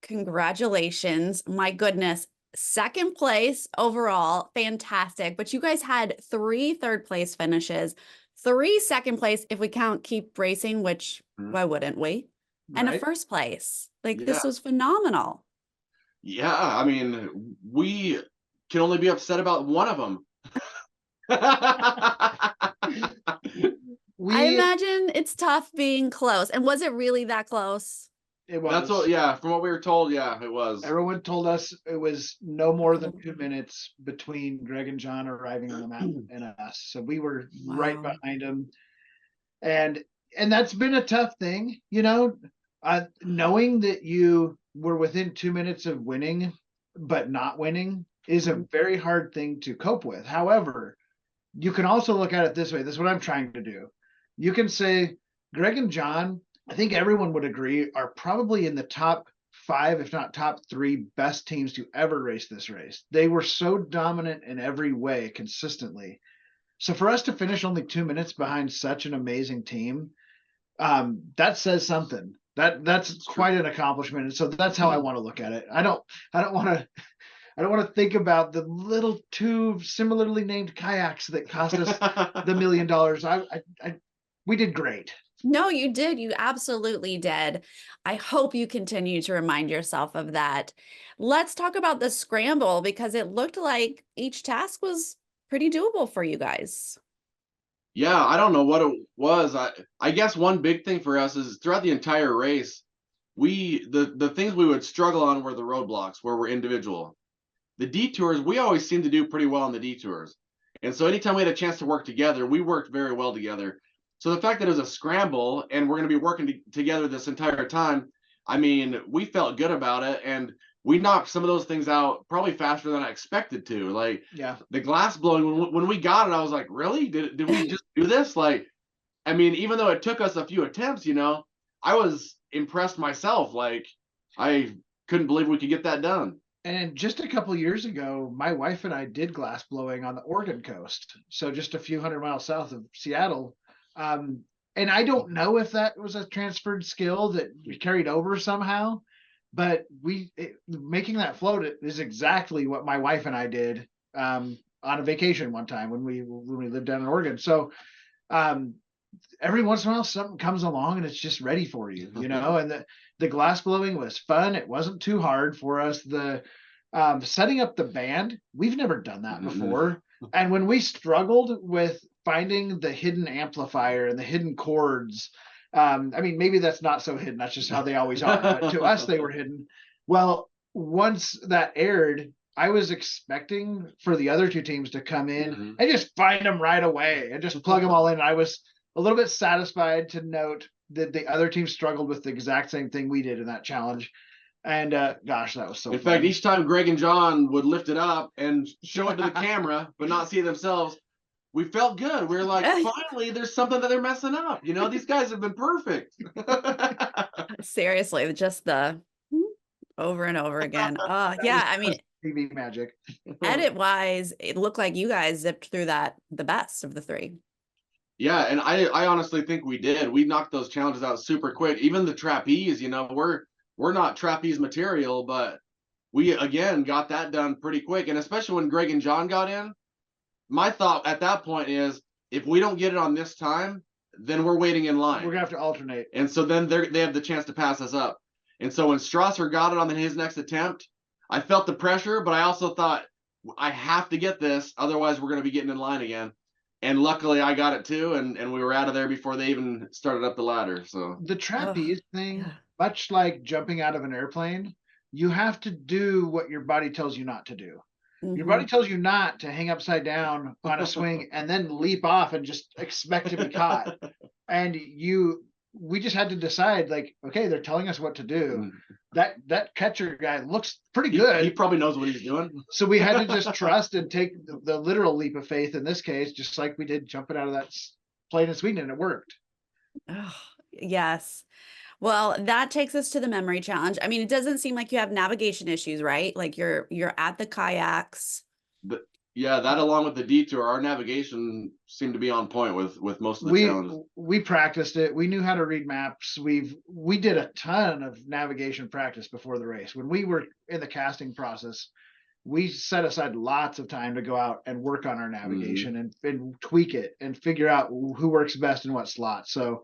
Congratulations. My goodness. Second place overall. Fantastic. But you guys had 3 third place finishes, 3 second place if we count keep racing, which why wouldn't we? And a Right. first place. Like, Yeah. this was phenomenal. Yeah. I mean, we can only be upset about one of them. I imagine it's tough being close. And was it really that close? It was. That's what, yeah, from what we were told, yeah, it was. Everyone told us it was no more than 2 minutes between Greg and John arriving on the map and us. So we were right Wow. behind them. And that's been a tough thing, knowing that you were within 2 minutes of winning, but not winning is a very hard thing to cope with. However, you can also look at it this way. This is what I'm trying to do. You can say Greg and John, I think everyone would agree, are probably in the top 5, if not top 3 best teams to ever race this race. They were so dominant in every way consistently. So for us to finish only 2 minutes behind such an amazing team, that says something. That's quite an accomplishment. And so that's how I want to look at it. I don't want to think about the little 2 similarly named kayaks that cost us the $1 million. We did great. No, you did. You absolutely did. I hope you continue to remind yourself of that. Let's talk about the scramble because it looked like each task was pretty doable for you guys. Yeah, I don't know what it was. I guess one big thing for us is throughout the entire race, the things we would struggle on were the roadblocks where we're individual. The detours, we always seem to do pretty well on the detours. And so anytime we had a chance to work together, we worked very well together. So the fact that it was a scramble and we're going to be working together this entire time, I mean, we felt good about it. And we knocked some of those things out probably faster than I expected to. Like, yeah, the glass blowing, when we got it, I was like, really? Did we just do this? Like, I mean, even though it took us a few attempts, I was impressed myself. Like, I couldn't believe we could get that done. And just a couple of years ago, my wife and I did glass blowing on the Oregon coast. So just a few hundred miles south of Seattle. And I don't know if that was a transferred skill that we carried over somehow, but making that float is exactly what my wife and I did on a vacation one time when we lived down in Oregon. So every once in a while something comes along and it's just ready for you, and the glass blowing was fun. It wasn't too hard for us. The setting up the band, we've never done that before. And when we struggled with finding the hidden amplifier and the hidden chords, I mean, maybe that's not so hidden. That's just how they always are. But to us, they were hidden. Well, once that aired, I was expecting for the other 2 teams to come in and just find them right away and just plug them all in. I was a little bit satisfied to note that the other team struggled with the exact same thing we did in that challenge. And gosh, that was so In fun. fact, each time Greg and John would lift it up and show it to the camera, but not see it themselves, we felt good. We were like, finally, there's something that they're messing up. These guys have been perfect. Seriously, just the over and over again. Yeah, I mean, TV magic. edit wise, it looked like you guys zipped through that the best of the 3. Yeah, and I honestly think we did. We knocked those challenges out super quick. Even the trapeze, we're not trapeze material, but we again got that done pretty quick. And especially when Greg and John got in, my thought at that point is if we don't get it on this time, then we're waiting in line. We're gonna have to alternate. And so then they have the chance to pass us up. And so when Strasser got it on his next attempt, I felt the pressure, but I also thought I have to get this, otherwise we're going to be getting in line again. And luckily I got it too, and we were out of there before they even started up the ladder. So the trapeze thing, much like jumping out of an airplane, you have to do what your body tells you not to do. Your body tells you not to hang upside down on a swing and then leap off and just expect to be caught. And we just had to decide, like, okay, they're telling us what to do. That catcher guy looks pretty good. He probably knows what he's doing. So we had to just trust and take the literal leap of faith in this case, just like we did jumping out of that plane in Sweden, and it worked. Oh, yes. Well, that takes us to the memory challenge. I mean, it doesn't seem like you have navigation issues, right? Like you're at the kayaks. Yeah, that along with the detour, our navigation seemed to be on point with most of the challenges. We practiced it. We knew how to read maps. We did a ton of navigation practice before the race. When we were in the casting process, we set aside lots of time to go out and work on our navigation and tweak it and figure out who works best in what slot. So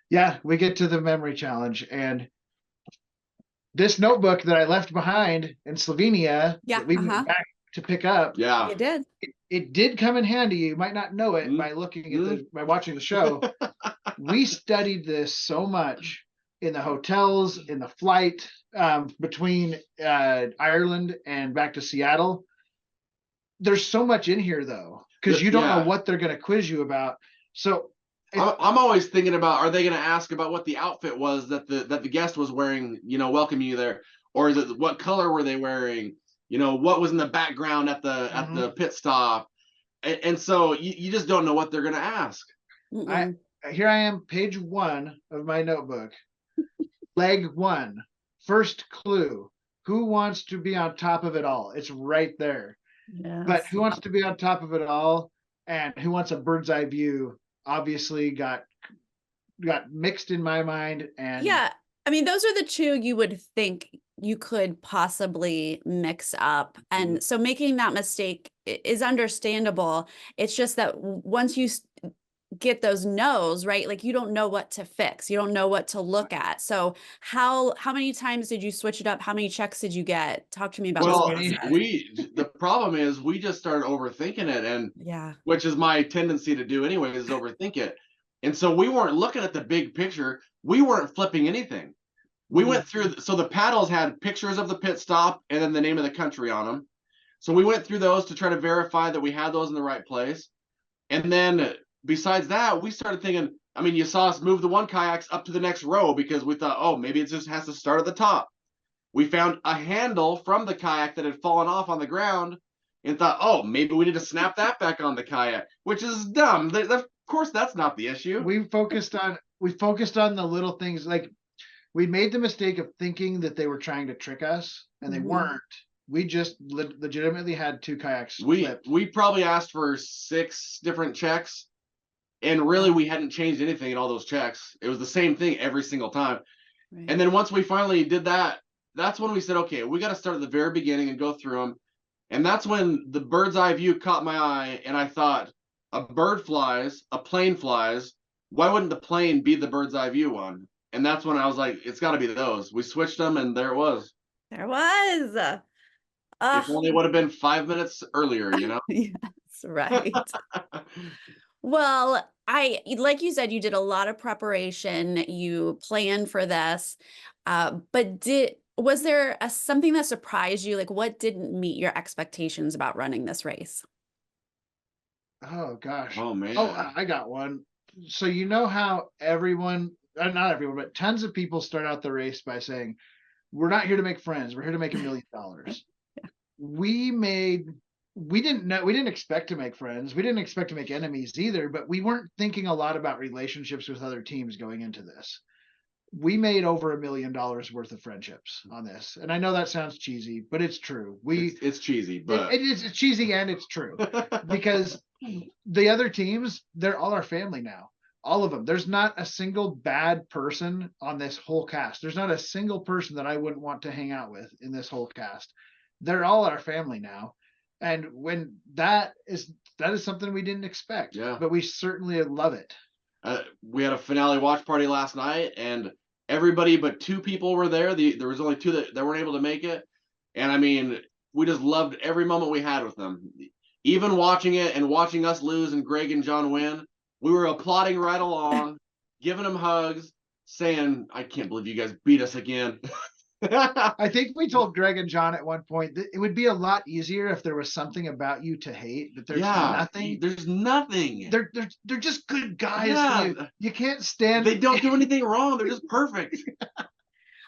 yeah, we get to the memory challenge, and this notebook that I left behind in Slovenia that we went back to pick up. Yeah, You did. It did come in handy. You might not know it by looking at by watching the show. We studied this so much in the hotels, in the flight between Ireland and back to Seattle. There's so much in here though, because you don't know what they're going to quiz you about. So I'm always thinking about, are they going to ask about what the outfit was that the guest was wearing, welcoming you there, or is it what color were they wearing? What was in the background at the pit stop, and so you just don't know what they're going to ask. Here I am, page 1 of my notebook. Leg 1, first clue. Who wants to be on top of it all? It's right there. Yes. But who wants to be on top of it all and who wants a bird's eye view obviously got mixed in my mind. And yeah, I mean, those are the two you would think you could possibly mix up. And so making that mistake is understandable. It's just that once you get those no's, right, like you don't know what to fix, you don't know what to look at. So how many times did you switch it up? How many checks did you get? Talk to me about the problem is we just started overthinking it, and which is my tendency to do anyway, is overthink it. And so we weren't looking at the big picture. We weren't flipping anything. We went through, so the paddles had pictures of the pit stop and then the name of the country on them. So we went through those to try to verify that we had those in the right place. And then besides that, we started thinking, I mean, you saw us move the one kayaks up to the next row because we thought, oh, maybe it just has to start at the top. We found a handle from the kayak that had fallen off on the ground and thought, oh, maybe we need to snap that back on the kayak, which is dumb. Of course, that's not the issue. We focused on the little things. Like, we made the mistake of thinking that they were trying to trick us, and they weren't. We just legitimately had 2 kayaks flipped. We probably asked for 6 different checks, and really we hadn't changed anything in all those checks. It was the same thing every single time. Right. And then once we finally did that, that's when we said, okay, we got to start at the very beginning and go through them. And that's when the bird's eye view caught my eye, and I thought, a bird flies, a plane flies. Why wouldn't the plane be the bird's eye view one? And that's when I was like, it's got to be those. We switched them, and there it was. There was. If only it would have been 5 minutes earlier, Yes, right. Well, like you said, you did a lot of preparation. You planned for this, but was there something that surprised you? Like, what didn't meet your expectations about running this race? Oh gosh. Oh man. Oh, I got one. So you know how everyone, not everyone, but tons of people start out the race by saying, we're not here to make friends. We're here to make $1 million. Yeah. We didn't expect to make friends. We didn't expect to make enemies either, but we weren't thinking a lot about relationships with other teams going into this. We made over $1 million worth of friendships on this. And I know that sounds cheesy, but it's true. It's cheesy, but it's cheesy and it's true because the other teams, they're all our family now. All of them. There's not a single bad person on this whole cast. There's not a single person that I wouldn't want to hang out with in this whole cast. They're all our family now. And when that is something we didn't expect, but we certainly love it. We had a finale watch party last night, and everybody but 2 people were there. There was only 2 that weren't able to make it. And I mean, we just loved every moment we had with them. Even watching it and watching us lose and Greg and John win, we were applauding right along, giving them hugs, saying, I can't believe you guys beat us again. I think we told Greg and John at one point that it would be a lot easier if there was something about you to hate, but there's nothing. There's nothing. They're just good guys. Yeah. You can't stand. They don't do anything wrong. They're just perfect.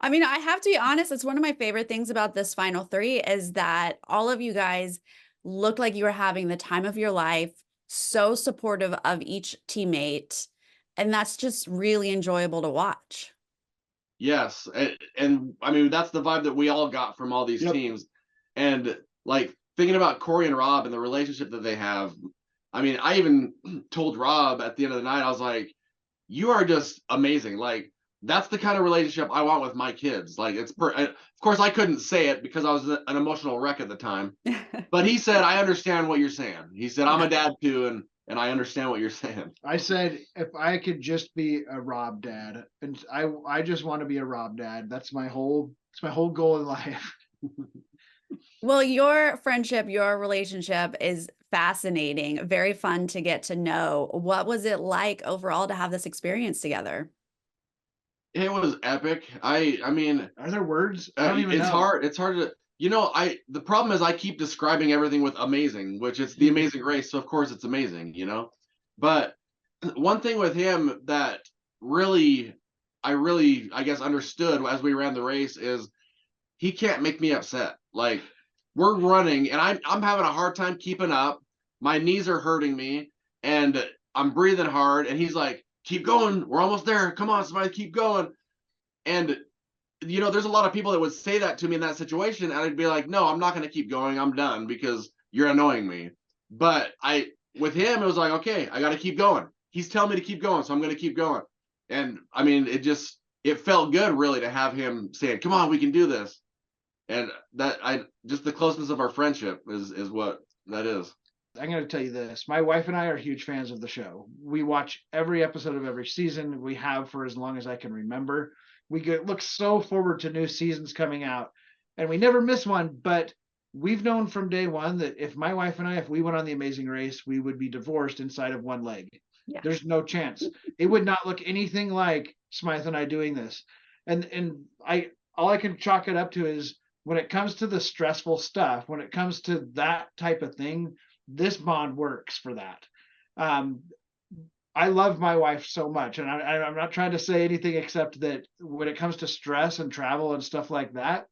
I mean, I have to be honest. It's one of my favorite things about this final 3 is that all of you guys looked like you were having the time of your life, so supportive of each teammate. And that's just really enjoyable to watch. Yes. And I mean, that's the vibe that we all got from all these teams. And like thinking about Corey and Rob and the relationship that they have. I mean, I even told Rob at the end of the night, I was like, you are just amazing. Like, that's the kind of relationship I want with my kids. Like, of course, I couldn't say it because I was an emotional wreck at the time. But he said, I understand what you're saying. He said, I'm a dad too, and I understand what you're saying. I said, if I could just be a Rob dad, and I just want to be a Rob dad. It's my whole goal in life. Well, your friendship, your relationship is fascinating, very fun to get to know. What was it like overall to have this experience together? It was epic. I mean, Are there words? I don't even it's know. hard. It's hard to, the problem is I keep describing everything with amazing, which it's the Amazing Race. So of course it's amazing, but one thing with him that I guess understood as we ran the race is he can't make me upset. Like, we're running and I'm having a hard time keeping up. My knees are hurting me and I'm breathing hard. And he's like, keep going. We're almost there. Come on, somebody, keep going. And, there's a lot of people that would say that to me in that situation. And I'd be like, no, I'm not going to keep going. I'm done because you're annoying me. But with him, it was like, okay, I got to keep going. He's telling me to keep going. So I'm going to keep going. And I mean, it felt good really to have him saying, come on, we can do this. And just the closeness of our friendship is what that is. I'm going to tell you this. My wife and I are huge fans of the show. We watch every episode of every season. We have for as long as I can remember. We look so forward to new seasons coming out, and we never miss one. But we've known from day one that if my wife and I, if we went on The Amazing Race, we would be divorced inside of one leg. Yeah. There's no chance. It would not look anything like Smythe and I doing this. And all I can chalk it up to is when it comes to the stressful stuff, when it comes to that type of thing, this bond works for that. I love my wife so much, and I'm not trying to say anything except that when it comes to stress and travel and stuff like that,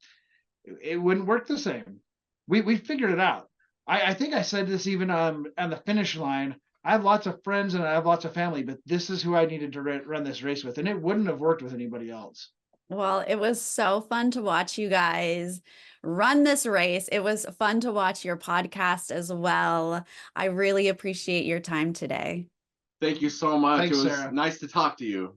it wouldn't work the same. We figured it out. I think I said this even on the finish line. I have lots of friends and I have lots of family, but this is who I needed to run this race with, and it wouldn't have worked with anybody else. Well, it was so fun to watch you guys run this race. It was fun to watch your podcast as well. I really appreciate your time today. Thank you so much. Thanks, it was Sarah. Nice to talk to you.